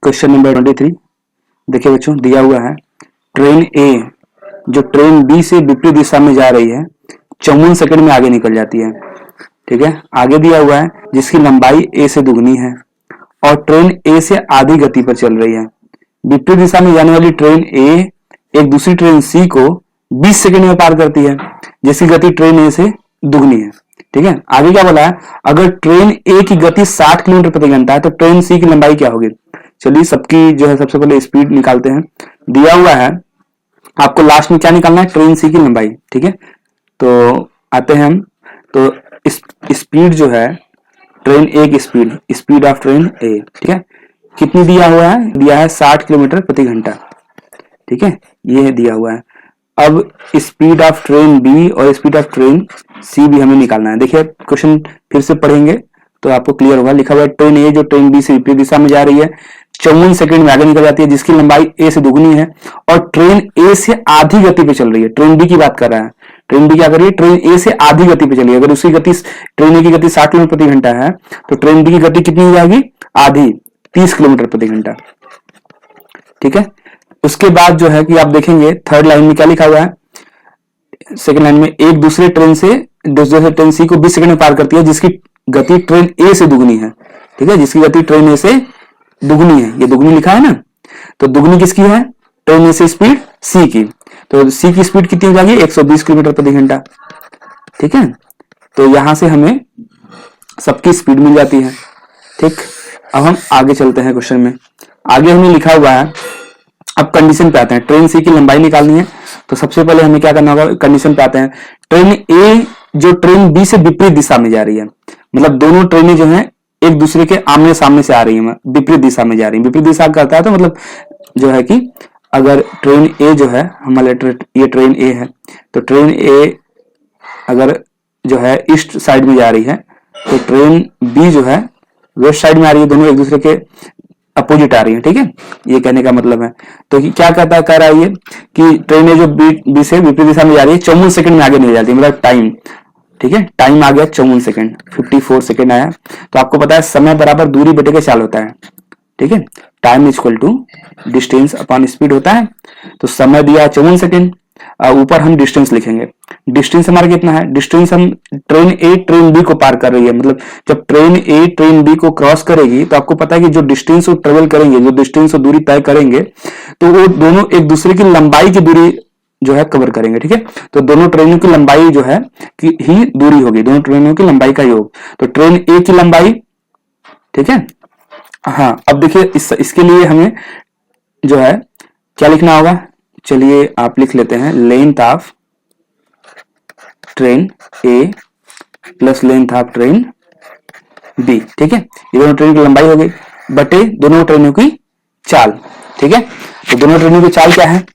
Question number 23 देखिए बच्चों, दिया हुआ है ट्रेन ए जो ट्रेन बी से विपरीत दिशा में जा रही है 54 सेकंड में आगे निकल जाती है। ठीक है, आगे दिया हुआ है जिसकी लंबाई ए से दुगनी है और ट्रेन ए से आधी गति पर चल रही है। विपरीत दिशा में जाने वाली ट्रेन ए एक दूसरी ट्रेन सी को 20 सेकंड में पार करती है जिसकी गति ट्रेन ए से दुगनी है। ठीक है, आगे क्या बोला है, अगर ट्रेन ए की गति 60 किलोमीटर प्रति घंटा है तो ट्रेन सी की लंबाई क्या होगी। चलिए सबकी जो है सबसे पहले स्पीड निकालते हैं। दिया हुआ है आपको लास्ट में क्या निकालना है, ट्रेन सी की लंबाई। ठीक है, तो आते हैं हम, तो स्पीड जो है ट्रेन ए की स्पीड ऑफ ट्रेन ए, ठीक है, कितनी दिया हुआ है, दिया है 60 किलोमीटर प्रति घंटा। ठीक है, ये दिया हुआ है। अब स्पीड ऑफ ट्रेन बी और स्पीड ऑफ ट्रेन सी भी हमें निकालना है। देखिए क्वेश्चन फिर से पढ़ेंगे तो आपको क्लियर होगा। लिखा हुआ है ट्रेन ए जो ट्रेन बी से विपरीत दिशा में जा रही है 54 सेकंड में आगे निकल जाती है जिसकी लंबाई ए से दुगनी है और ट्रेन ए से आधी गति पे चल रही है। ट्रेन बी की बात कर रहा है, ट्रेन बी क्या कर रही है, ट्रेन ए से आधी गति पे चल रही है। अगर उसकी गति ट्रेन ए की गति 60 किलोमीटर प्रति घंटा है तो ट्रेन बी की गति कितनी हो जाएगी, आधी, 30 किलोमीटर प्रति घंटा। ठीक है, उसके बाद जो है कि आप देखेंगे थर्ड लाइन में क्या लिखा हुआ है, सेकंड लाइन में एक दूसरे ट्रेन सी को 20 सेकंड में पार करती है जिसकी गति ट्रेन ए से दुगनी है। ठीक है, जिसकी गति ट्रेन ए से दुगनी है, ये दुगनी लिखा है ना, तो दुगनी किसकी है, ट्रेन ए से स्पीड सी की, तो सी की स्पीड कितनी हो जाएगी 120 किलोमीटर प्रति घंटा। ठीक है, तो यहां से हमें सबकी स्पीड मिल जाती है। ठीक, अब हम आगे चलते हैं क्वेश्चन में। आगे हमें लिखा हुआ है, अब कंडीशन पे आते हैं, ट्रेन सी की लंबाई निकालनी है तो सबसे पहले हमें क्या करना होगा, कंडीशन पे आते हैं। ट्रेन ए जो ट्रेन बी से विपरीत दिशा में जा रही है, मतलब दोनों ट्रेनें जो हैं एक दूसरे के आमने सामने से आ रही है, विपरीत दिशा में जा रही है। विपरीत दिशा करता है तो मतलब जो है कि अगर ट्रेन ए जो है हमारे ये ट्रेन ए है तो ट्रेन ए अगर जो है ईस्ट साइड में जा रही है तो ट्रेन बी जो है वेस्ट साइड में आ रही है, दोनों एक दूसरे के अपोजिट आ रही है। ठीक है, ये कहने का मतलब है। तो क्या कहता है, कह रहा है ये कि ट्रेन ए जो बी से विपरीत दिशा में जा रही है 54 सेकंड में आगे नहीं जाती, मतलब टाइम। ठीक है, टाइम आ गया 54 सेकंड, 54 सेकंड आया। तो आपको पता है समय बराबर दूरी बटे के चाल होता है। ठीक है, time is equal to distance upon speed होता है। तो समय दिया 54 सेकंड, ऊपर हम डिस्टेंस लिखेंगे। डिस्टेंस हमारा कितना है, डिस्टेंस हम ट्रेन ए ट्रेन बी को पार कर रही है, मतलब जब ट्रेन ए ट्रेन बी को क्रॉस करेगी तो आपको पता है कि जो डिस्टेंस वो ट्रेवल करेंगे, जो डिस्टेंस और दूरी तय करेंगे, तो वो दोनों एक दूसरे की लंबाई की दूरी जो है कवर करेंगे। ठीक है, तो दोनों ट्रेनों की लंबाई जो है कि ही दूरी होगी, दोनों ट्रेनों की लंबाई का योग। तो ट्रेन ए की लंबाई, ठीक है, हाँ, अब देखिए इसके लिए हमें जो है क्या लिखना होगा, चलिए आप लिख लेते हैं length of train A plus length of train B. ठीक है, ये दोनों ट्रेन की लंबाई हो गई बटे दोनों ट्रेनों की चाल। ठीक है, तो दोनों ट्रेनों की चाल क्या है,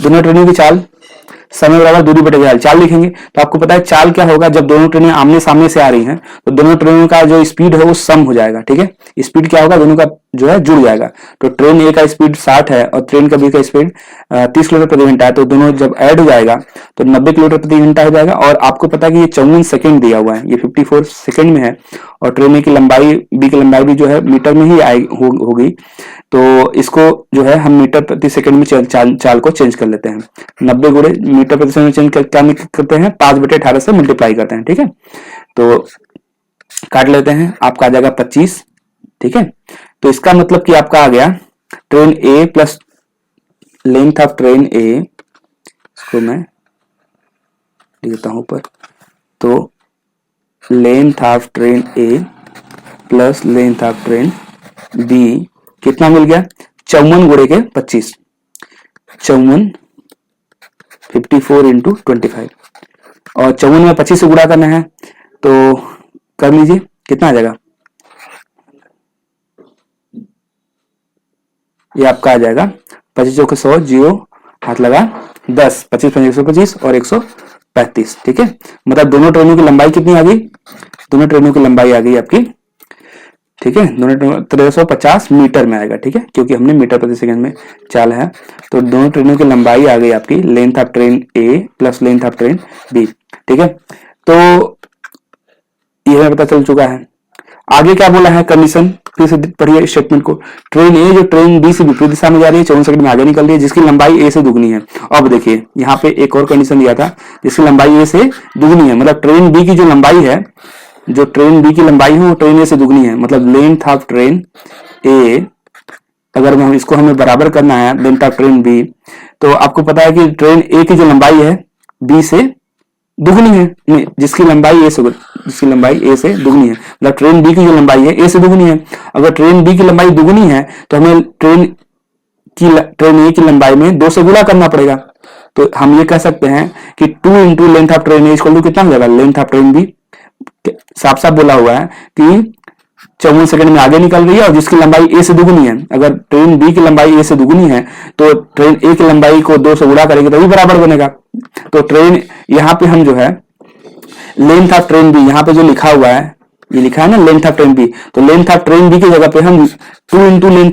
दोनों ट्रेनों की चाल समय बराबर दूरी बटे चाल, चाल लिखेंगे। तो आपको पता है चाल क्या होगा, जब दोनों ट्रेनें आमने सामने से आ रही हैं तो दोनों ट्रेनों का जो स्पीड है वो सम हो जाएगा। ठीक है, स्पीड क्या होगा, दोनों का जो है जुड़ जाएगा। तो ट्रेन ए का स्पीड 60 है और ट्रेन का बी का स्पीड 30 किलोमीटर प्रति घंटा है, तो दोनों जब ऐड हो जाएगा तो 90 किलोमीटर प्रति घंटा हो जाएगा। और आपको पता है कि ये 54 सेकंड दिया हुआ है, ये 54 सेकंड में है और ट्रेन ए की लंबाई बी की लंबाई भी जो है मीटर में ही होगी। तो इसको जो है हम मीटर प्रति सेकंड में चाल को चेंज कर लेते हैं। 90 गुणे मीटर प्रति सेकंड चेंज क्या करते हैं, 5/18 से मल्टीप्लाई करते हैं। ठीक है, तो काट लेते हैं, आपका आ जाएगा 25। ठीक है, तो इसका मतलब कि आपका आ गया train A plus length of train a, इसको मैं लिख देता हूं ऊपर, तो length of train A plus length of train b कितना मिल गया, 54 गुणे के 25, 54 54 इंटू 25, और 54 में 25 से गुणा करना है तो कर लीजिए, कितना आ जाएगा, ये आपका आ जाएगा 25 चौके 100, जीरो हाथ लगा 10, 25 5 125 और 135। ठीक है, मतलब दोनों ट्रेनों की लंबाई कितनी आ गई, दोनों ट्रेनों की लंबाई आ गई आपकी, ठीक है, दोनों 1350 मीटर में आएगा। ठीक है, क्योंकि हमने मीटर प्रति सेकंड में चाल है, तो दोनों ट्रेनों की लंबाई आ गई आपकी length of train A plus length of train B. ठीक है, तो यह पता चल चुका है। आगे क्या बोला है कंडीशन, फिर से पढ़िए स्टेटमेंट को। ट्रेन ए जो ट्रेन बी से विपरीत दिशा में जा रही है 54 सेकंड में आगे निकल रही है, जिसकी लंबाई ए से दुगनी है। अब देखिए यहाँ पे एक और कंडीशन दिया था, जिसकी लंबाई ए से दुगनी है, मतलब ट्रेन बी की जो लंबाई है, जो ट्रेन बी की लंबाई है वो ट्रेन ए से दुगनी है। मतलब लेंथ ऑफ ट्रेन ए, अगर हम इसको हमें बराबर करना है लेंथ ऑफ ट्रेन बी, तो आपको पता है कि ट्रेन ए की जो लंबाई है बी से दुगनी है, नहीं जिसकी लंबाई ए से दुगनी है, मतलब ट्रेन बी की जो लंबाई है ए से दुगनी है। अगर ट्रेन बी की लंबाई दुगनी है तो हमें ट्रेन ए की लंबाई में 2 से गुणा करना पड़ेगा। तो हम ये कह सकते हैं कि 2 into length of train A equal to कितना हो जाएगा, लेंथ ऑफ ट्रेन बी। साफ साफ बोला हुआ है कि 54 सेकंड में आगे निकल रही है और जिसकी लंबाई ए से दुगनी है। अगर ट्रेन बी की लंबाई ए से दुगनी है तो ट्रेन ए की लंबाई को 2 से गुणा करेंगे तभी बराबर बनेगा। तो ट्रेन यहाँ पे हम जो है लेंथ ऑफ ट्रेन बी, यहाँ पे जो लिखा हुआ है, ये लिखा है ना लेंथ ऑफ ट्रेन बी, तो लेंथ ऑफ ट्रेन बी की जगह पे हम 2 इंटू लेंथ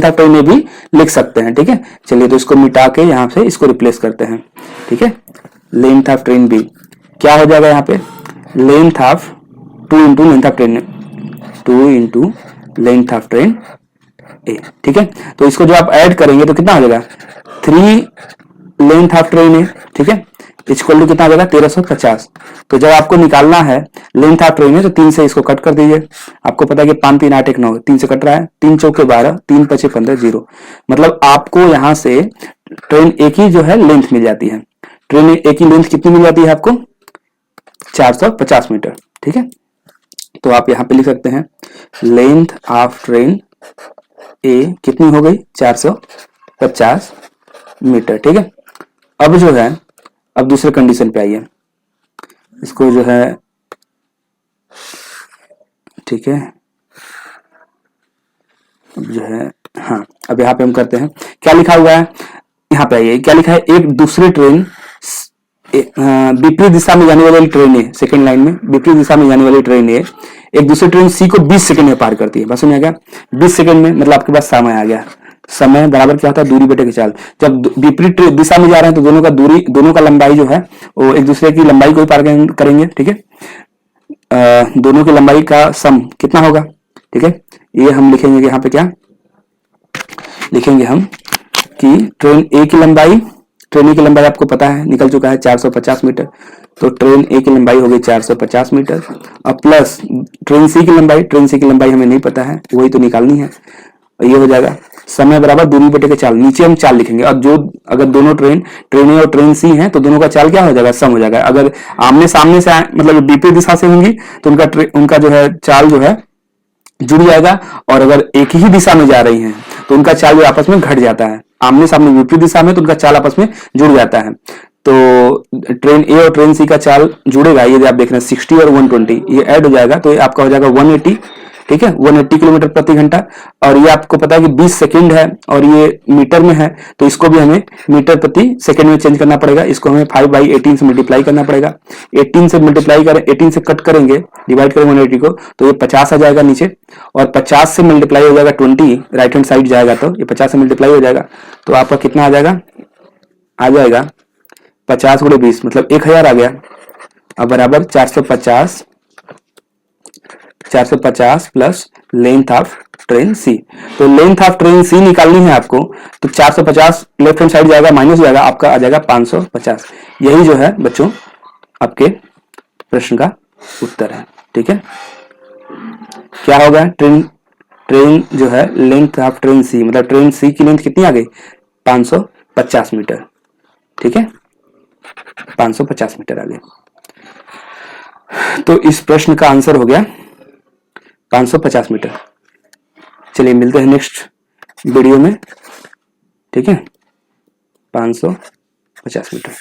ऑफ ट्रेन ए भी लिख सकते हैं। ठीक है, चलिए तो इसको मिटा के यहाँ से इसको रिप्लेस करते हैं। ठीक है, लेंथ ऑफ ट्रेन बी क्या हो जाएगा, यहाँ पे length of 2 into length of train a. ठीक है, तो इसको जो आप ऐड करेंगे तो कितना आ जाएगा, 3 लेंथ ऑफ ट्रेन ए। ठीक है, इक्वल टू कितना आ जाएगा 1350। तो जब आपको निकालना है लेंथ ऑफ ट्रेन है तो 3 से इसको कट कर दीजिए। आपको पता है कि 5 3 8 1 9, 3 से कट रहा है, 3 चौके 12, 3 5 15 0। मतलब आपको यहां से ट्रेन ए की जो है लेंथ मिल जाती है। ट्रेन ए की लेंथ कितनी मिल जाती है आपको, 450 मीटर। ठीक है, तो आप यहां पे लिख सकते हैं लेंथ ऑफ ट्रेन ए कितनी हो गई, 450 मीटर। ठीक है, अब जो है अब दूसरे कंडीशन पे आइए, इसको जो है ठीक है, अब जो है हाँ, अब यहाँ पे हम करते हैं क्या लिखा हुआ है, यहाँ पे आइए क्या लिखा है, एक दूसरी ट्रेन विपरीत दिशा में जाने वाली ट्रेन है, सेकेंड लाइन में विपरीत दिशा में जाने वाली ट्रेन है, एक दूसरी ट्रेन सी को 20 सेकंड में पार करती है। बस समझ आ गया, 20 सेकंड में, मतलब आपके पास समय आ गया। समय बराबर क्या होता है, दूरी बटे की चाल। जब विपरीत दिशा में जा रहे हैं तो दोनों का लंबाई जो है वो एक दूसरे की लंबाई को ही पार करेंगे। ठीक है, दोनों की लंबाई का सम कितना होगा। ठीक है, ये हम लिखेंगे कि यहाँ पे क्या लिखेंगे हम कि ट्रेन ए की लंबाई आपको पता है निकल चुका है 450 मीटर। तो ट्रेन ए की लंबाई हो गई 450 मीटर और प्लस ट्रेन सी की लंबाई हमें नहीं पता है, वही तो निकालनी है। ये हो जाएगा समय बराबर दूरी बटे के चाल, नीचे हम चाल लिखेंगे। अब जो अगर दोनों ट्रेन ए और ट्रेन सी हैं तो दोनों का चाल क्या हो जाएगा, सम हो जाएगा। अगर आमने सामने से मतलब विपरीत दिशा से होंगी तो उनका जो है चाल जो है जुड़ जाएगा, और अगर एक ही दिशा में जा रही हैं तो उनका चाल जो आपस में घट जाता है। आमने सामने विपरीत दिशा में तो उनका चाल आपस में जुड़ जाता है। तो ट्रेन ए और ट्रेन सी का चाल जुड़ेगा, ये आप देख रहे हैं 60 और 120, ये ऐड हो जाएगा तो ये आपका हो जाएगा 180। ठीक है, 180 किलोमीटर प्रति घंटा। और ये आपको पता है कि 20 सेकंड है और ये मीटर में है, तो इसको भी हमें मीटर प्रति सेकंड में चेंज करना पड़ेगा। इसको हमें 5/18 से मल्टीप्लाई करना पड़ेगा। 18 से मल्टीप्लाई करें, 18 से कट करेंगे, डिवाइड करें 180 को, तो ये 50 आ जाएगा नीचे, और 50 से मल्टीप्लाई हो जाएगा 20, राइट हैंड साइड जाएगा तो ये 50 से मल्टीप्लाई हो जाएगा। तो आपका कितना आ जाएगा 50 × 20 मतलब 1000 आ गया। अब बराबर 450 प्लस लेंथ ऑफ ट्रेन सी। तो लेंथ ऑफ ट्रेन सी निकालनी है आपको, तो 450 लेफ्ट हैंड साइड जाएगा, माइनस हो जाएगा, आपका आ जाएगा 550। यही जो है बच्चों आपके प्रश्न का उत्तर है। ठीक है, क्या होगा, ट्रेन जो है लेंथ ऑफ ट्रेन सी, मतलब ट्रेन सी की लेंथ कितनी आ गई 550 मीटर। ठीक है, 550 मीटर आ गई। तो इस प्रश्न का आंसर हो गया 550 मीटर। चलिए मिलते हैं नेक्स्ट वीडियो में। ठीक है, 550 मीटर।